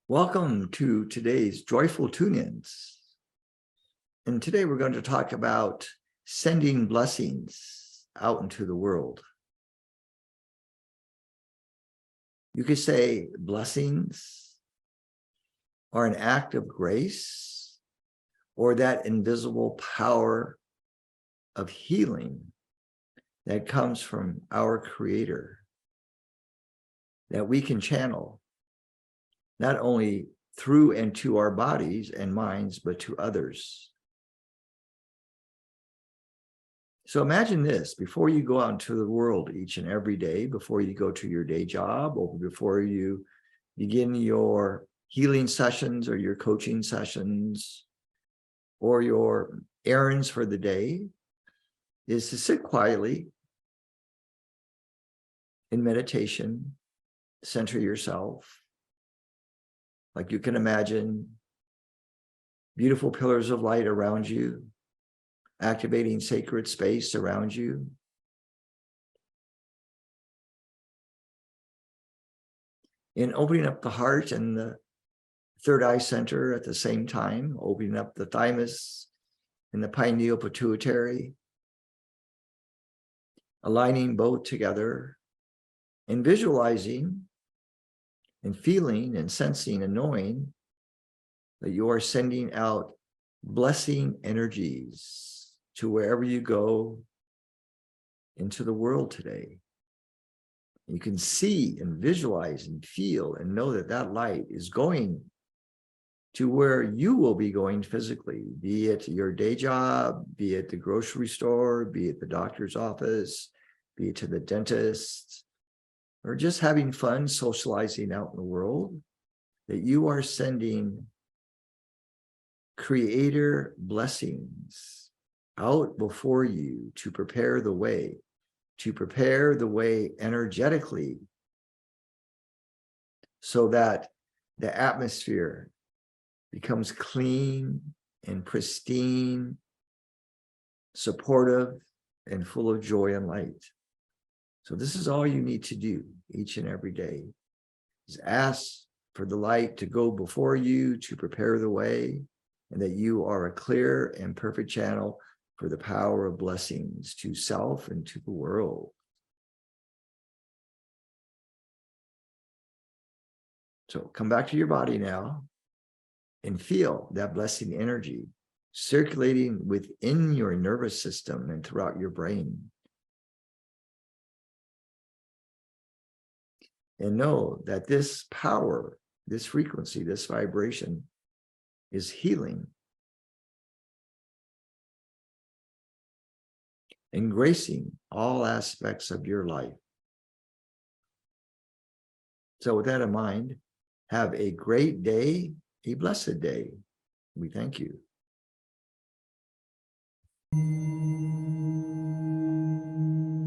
Welcome to today's Joyful Tune-ins. And today we're going to talk about sending blessings out into the world. You could say blessings are an act of grace or that invisible power of healing that comes from our Creator that we can channel not only through and to our bodies and minds, but to others. So imagine this, before you go out into the world each and every day, before you go to your day job, or before you begin your healing sessions or your coaching sessions, or your errands for the day, is to sit quietly in meditation, center yourself. Like you can imagine beautiful pillars of light around you, activating sacred space around you. And opening up the heart and the third eye center at the same time, opening up the thymus and the pineal pituitary, aligning both together and visualizing and feeling and sensing and knowing that you are sending out blessing energies to wherever you go into the world today. You can see and visualize and feel and know that that light is going to where you will be going physically, be it your day job, be it the grocery store, be it the doctor's office, be it to the dentist, or just having fun socializing out in the world, that you are sending Creator blessings out before you to prepare the way energetically, so that the atmosphere becomes clean and pristine, supportive, and full of joy and light. So this is all you need to do each and every day, is ask for the light to go before you to prepare the way, and that you are a clear and perfect channel for the power of blessings to self and to the world. So come back to your body now and feel that blessing energy circulating within your nervous system and throughout your brain. And know that this power, this frequency, this vibration is healing and gracing all aspects of your life. So with that in mind, have a great day, a blessed day. We thank you.